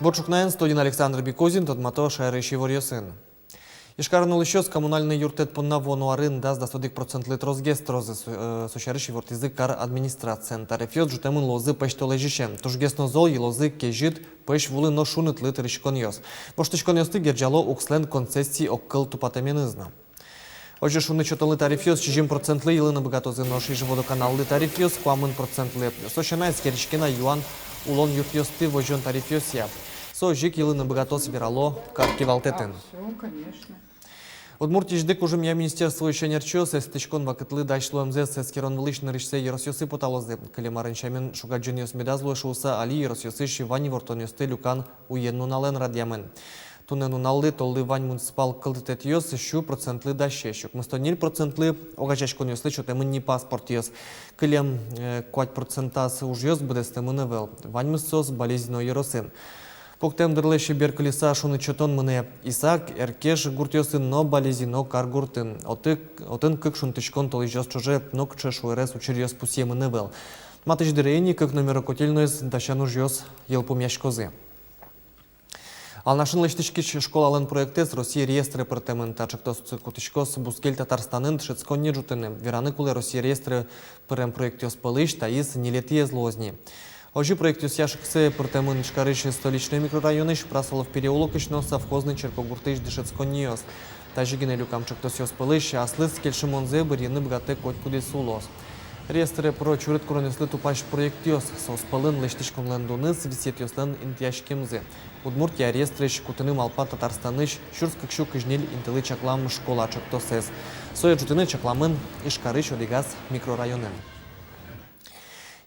Борчукнаен студин Александр Бекозин, Тодмато Шайрыши Ворьосын. Ишкарнул еще с коммунальный юртет по навону даст до 100% литрозгест розы сущарыши вортизы кар администрация. Тарифет жутемын лозы пэшто лежишен. Тужгесно зол и лозы кежит пэш вулы но шунет литр ишконьос. Воштышкон ёсты герджало укслен концессии оккыл тупатаменызна. Оже шуны чотолы тарифет чижим процентлы илы на богатозы ноши водоканаллы тарифет куамын процентлы. Сошанай скерчкина юан улон юртёсты вожен тарифет я. Жик илы на богатоз вирало, как кивалтетен. Все, конечно. Удмуртии ждык уже меня министерство еще нерчос, эстычкон вакытлы дайшло МЗС эскерон вылыш на решсе еросьосы поталозы. Калимарынчамен шугаджиньос медазло шуса али еросьосы шивани вортоньосты люкан уенну нален радьямен. Тунену налды толды вань муниципал кылдытет йос щу процентлы дащещук. Мыстониль процентлы огачачкон йослы чотемын не паспорт йос. Кылем 5% уж йос бдестемын эвел. Вань мыссос болезненно еросын. Поктем дырлеши беркалиса шуны чотон мыне Исаак, эркеш гуртёсын но болезино кар гуртын. Отын кык шунтычкон толыжёс чуже нок чешуэрес учерьёс пусе мыне вел. Матыч дырейни кык номерокотельноес дащану жёс елпумящ козы. Ал нашын лыштычкич школалын проектес Россия реестры пыртемын тачыктос цикутычкос бускель Татарстанын тшыцкон не жутыны. Вераны кулы Россия реестры пырем проектёс пылыш таис нелетие злозни. Ожи проектус яшксы пыртемын шкарыш столичный микрорайоны шпрасолов переулок ишно совхозный черкогуртыш дышецконниос. Тажигине люкамчыктос ёс пылыш аслыс кельшимонзе бырьыны бгате котькуде сулос. Реестры про чурыт куронеслы тупаш проектёс сос пылын лыштышкон лендуныз висет ёслен интияшкемзе. Удмуртия реестры шкутыны малпа Татарстаныш шурскак щук ижнель интелы чаклам школа чактосез. Соя жутыны чакламын ишкарыш одигаз микрорайонен.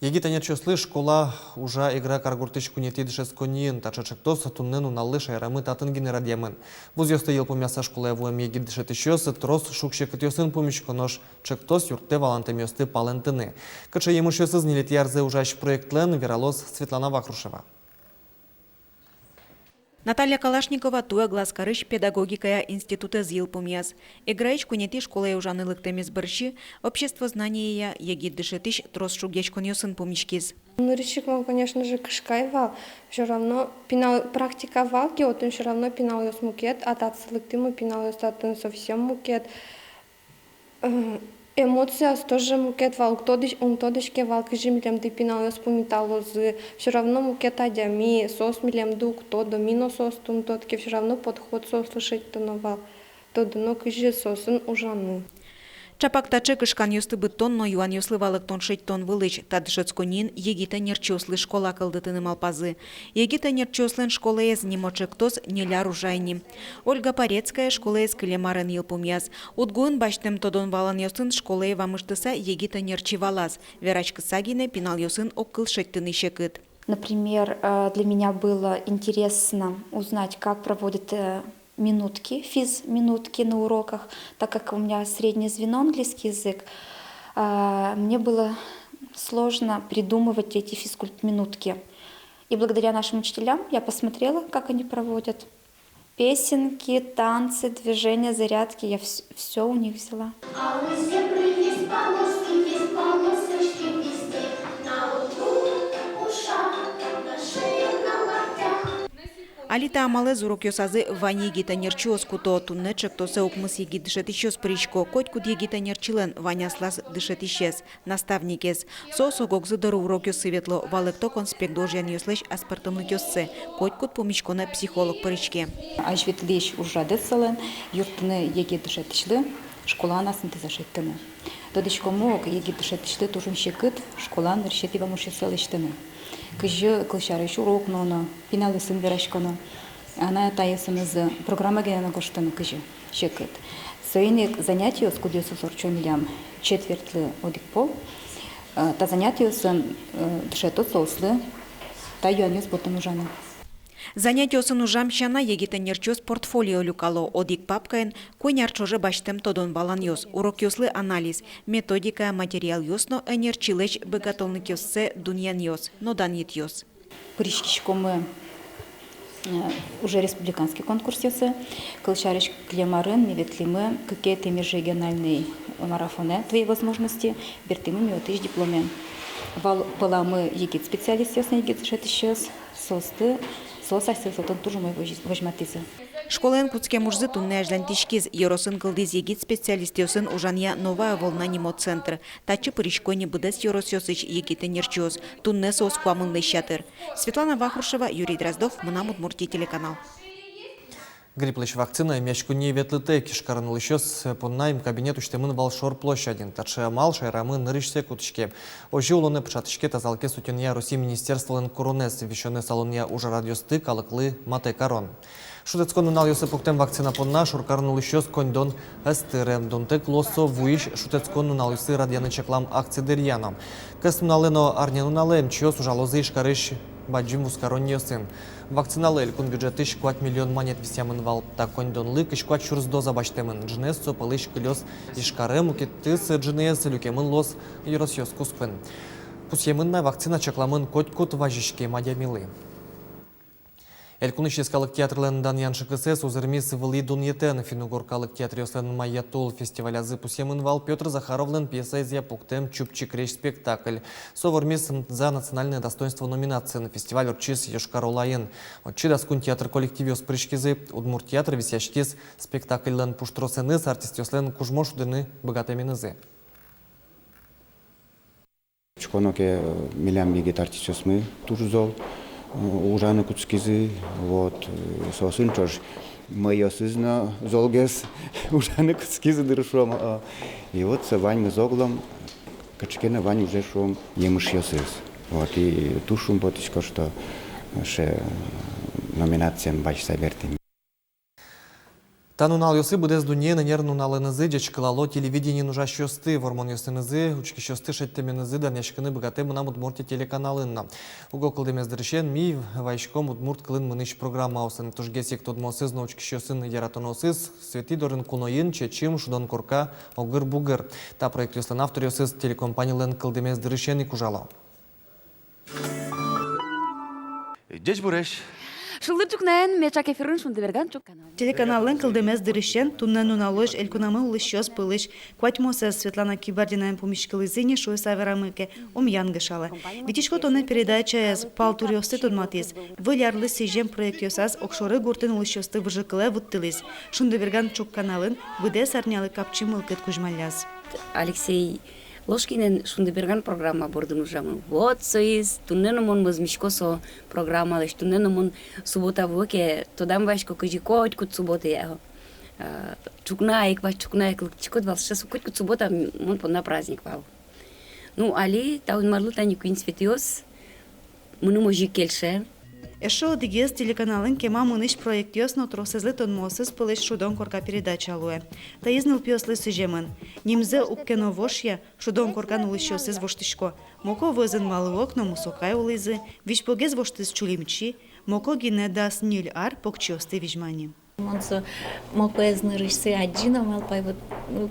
Егита нерчослы школа уже игра каргуртыч кунети дышесконин, тачачактос туннену наллы шайрамы татын генерадьямен. Буз ёсты ел помяса школа явуем егит дышетищёс, трос шукшекыт ёсын помещконош, чактос юрте валантем ёсты палентыны. Кача емыш ёсыз нелети ярзе ужащ проектлен Вералос Светлана Вахрушева. Наталья Калашникова туя глазкарыш педагогикая института зил помяс. Играич кунети школы ужаны лыктемес борщи, общество знания егит дышетыш трос шугечкон ёсын помещкиз. Ну, решил, конечно же, кышкайвал. Все равно пинал, практиковал, вот он все равно пинал ёс мукет, а тат слыктымы пинал ёс татын совсем мукет. Эмоция тоже мукет вал, он тодышке вал, кыжимлем ты пинал ёс помиталозы. Все равно мукет адями, сос милем дук, тодо мино сос тун тодке, все равно подход сос слышать тоновал. Тодо но кыжи сосын ужаны. Чапактачы кышкан ёсты бытон, но юан ёслы валык тон шесть тон вылыч, тадышецконин егита нерчослы школа кылдытыны малпазы. Егита нерчослын школа ез немочектос неля ружайни. Ольга Порецкая школа ез кылемарын елпумяз. Утгуын баштем тодон валан ёсын школа е вамыштыса егита нерчи валаз. Верачка сагине пинал ёсын оккыл шеттыны шекыт. Например, для меня было интересно узнать, как проводят физ-минутки на уроках, так как у меня среднее звено английский язык, мне было сложно придумывать эти физкульт-минутки. И благодаря нашим учителям я посмотрела, как они проводят. Песенки, танцы, движения, зарядки, я все у них взяла. А у зебры есть полосочки везде, на лбу, ушах, на шее, на локтях. Алита амалез урок ёсазы вани егита нерчиос куто туннечек то сеукмыс егит дышетищёс причко, котькуд егита нерчилен ваняслас дышетищес, наставникес. Сосо гокзы дыру урок ёсы ветло, валыкто конспект должен ёслеш аспартымлык ёссы, котькуд помещкона психолог причке. Ажветлеш ужадыцылын, юртыны егит дышетишлы, школа анасын тезашеттыны. Додышкомок егит дышетишлы тужым шекыт, школан решети вамушесылыштыны. Кыжы кылшарыш урок ноно, пиналысын верашконо. Она таесымызы программа генена гоштыны кыжы шекыт. Сөйнек занятиос кудёсы сорчомилям четвертлы одикпо. Та занятиосын дышето сослы, та юанёс ботым ужаны. Занятие сын ужамщана егита нерчос портфолио люкало, одик папкаен, кой нерчоже баштем тодон балан ёс, урок ёслы анализ, методика, материал ёсно, нерчилеч богатолнык ёссе дуньян ёс, но данит ёс. Пришкишкомы уже республиканский конкурс ёсы, кылшарыш клемарын, меветлимы, какие-то межрегиональные марафоны, твои возможности, бертымы меотыш дипломен. Вал мы егит специалист ёс, егит шетыш ёс, состы, сылсайсы сылтын тоже мой возьматысы. Школен куцке мужзы тунне ажлан тишкиз еросын кылдыз егит специалистёсын ужанья новая волна нимо центр. Тачы пыришконе быдес еросёсыч егиты нерчёс. Тунне сос куамынлы щатыр. Светлана Вахрушева, Юрий Дроздов, Мына Удмуртия телеканал. Гриплыш вакцина мешкуне ветлыте кишкарыныл щёс поннаим кабинет уштемын Балшор площадин. Тачы мал шайрамы нырышсе кутышке. Ожи улоны пшатышке тазалке сутенья Руси министерстволын коронес вещёны салонья уже радиосты калыклы мате карон. Шутецкон нунал Йосипуктем вакцина понна шуркарнул щёс коньдон эстырем. Донтек лосо вуиш шутецкон нунал Йосы радияны чеклам акции дерьяном. Кэс нуналено арня нуналем чьёс ужалозы ишкарыш баджим ускаронье сын. Вакциналель кун бюджеты шквать миллион монет висямын вал. Так коньдон лык ишквать шурздоза баштемын. Джнес цопалыш кылёс ишкарем укеттыс джнес люкемын лос еросьёс куспын. Пусьемынна вакцина чекламын котькут важишке мадямилы. Элькунышескалык театрларынан яншыкысес узырмис вылы дуньетен финугоркалык театрёслен маятол фестивалязы пусемын вал Петр Захаровлен пьеса из Япуктем Чупчик речь спектакль. Совармис за национальное достоинство номинации на фестиваль Урчис Йошкар-Олайын. Отчи даскун театр коллективиос прышкизы Удмурт театр висяшкиз спектакльлен пуштросеныз артистёслен кужмошудыны богатеминызы. Чконоке милям бигет артистёсмы турзол. Ужаны куцкизы, вот, сосын чош, моё сызно золгес, ужаны куцкизы дырышом. И вот с Вань мы зоглом, качкена Вань уже шум емыш ёсыз. Вот, и тушум потычко, что ше номинациям бач сабертим. Танунал Йосы буде з дуні на нервну наленези, дячкалало телевидение нужа щости, вормон Йосинези, учки щости шеттеменези, да нешкини богатим нам Удмурті телеканалинна. Уго кылдемез дырышен, мій вайшком Удмурт кылын мыныш программа аусын. Туж гесек тодмосыз, но учки щосын яратоносыз, свети дорын куноин, чечим, шудон корка, огыр-бугыр. Та проект Йослен автор Йосыз телекомпаниялен кылдемез дырышен и кужало. Деч буреш. Шылдырчукнен мечак эфирын шунды берген чук канал. Телеканалын кылдемез дырышен, туннен уналож элькунамы улышёс пылыш. Кватьмоса Светлана Кибардинаем помещкалызыне шой саверамыке, умянгышалы. Витишко тоне передача эс палтурёсты тодматиз. Вылярлы сижем проект ёсаз окшоры гуртын улышёсты выжыкылы вуттылыз. Шунды берген чук каналын выде сарнялы капчы мылкыт кужмаляз. Алексей Ложкинен шунды берген программа бордын ужамын. Вот соиз, туннен мон мызмишкосо программа леш, туннен мон суббота воке, тодам вашко кыжикоть кут суббота яго. Чукнаик, ваш чукнаик, лыкчикот вал, сейчас кут суббота мон понна праздник вал. Ну, али, таун марлы тани куин светиос, мыны можи кельше. Эшо дигез телеканалын кема мыныш проект ёсно тросезлы тонмосыз пылыш шудон корка передача алуэ. Та изныл пёслы сыжемын. Нимзе уккено вошья шудон коркан улышёсыз воштышко. Моко вызын малы окно мусокай улызы, вишпогез воштыз чулимчи, моко гине дас ниль ар покчёсты вижмани. Монсо моко эзнырышсы аджина малпай вот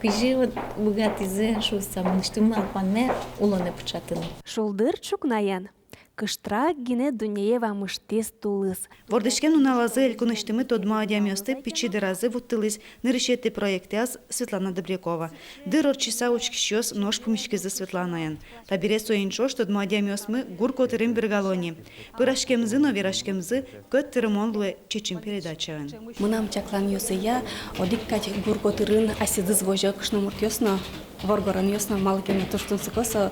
кыжи вот богатызе шу самын штым малпанме улоне пчатын. Шулдыр чукнаян. Кыштрак гине дуньеева мыштес тулыз. Вордышкен уналазы элькуныштымы тодма адямёсты пичи дыразы вуттылыз нырышетты проектяз Светлана Добрякова. Дыр орчиса учкищёс нож помещкизы Светланаян. Табире соинчош тодма адямёсмы гур котырым бергалони. Пырашкемзы, но верашкемзы көт тырымонлы чечим передачаын. Мынам чаклам ёсыя, одиккать гур котырын асидыз вожок шномурт ёсно, воргорон ёсно, малкена туштун сыкосо,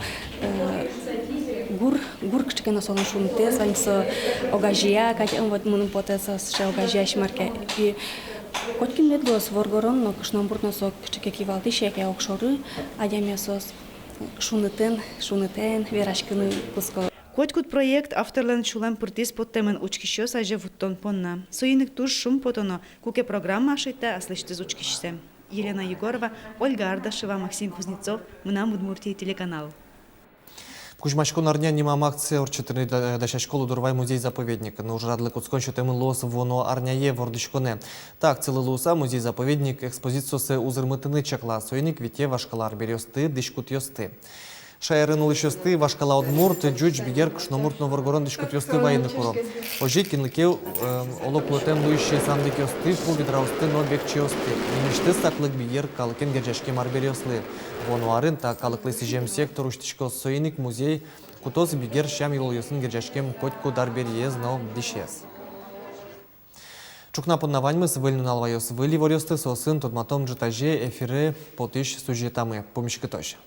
гур кичкена солон шунте, сваньсо огажия, катям вот мунун потесо ше огажия шмарке. И коткин медгос воргорон, но кшномуртно сок кичке кивалти шеке окшоры, адямесос шунытен, верашкины пуско. Коткут проект авторлан чулам пыртис подтемен учкищёс аже вуттон понна. Соиник туш шум потоно, куке программа ашыйта аслыштыз учкищсе. Елена Егорова, Ольга Ардашева, Максим Кузнецов, Мына Удмуртия телеканал. Кузьмачко нарня нимам акция орчетыны дача школу Дурвай музей-заповедник. Но уже радлы куцкончу темы лос воно арняе вордышконе. Так, целый лоса музей-заповедник экспозицию се узырмытыны чакла. Сойник вите вашкалар берёсты, дышкут ёсты. Шайрын улышёсты, вашкала Удмурт, джуч бигер кушномурт новоргорон дышкут ёсты военный куром. Ожи кинлыке олок лотем луище сандык ёсты, пул гидраусты, но бекче ёсты. Миништы саклык бигер калыкен гержашке марбер ёслы. Вонуарын та калыклы сижем сектор уштышко сойник музей кутоз бигер шам юл ёсын гержашкем котку дарбер ез, но дишес. Чукна поднаваньмыз выльну налвайос выли ворёсты сосын тодматом житаже эфиры потыш сюжетамы. Помешкы тош.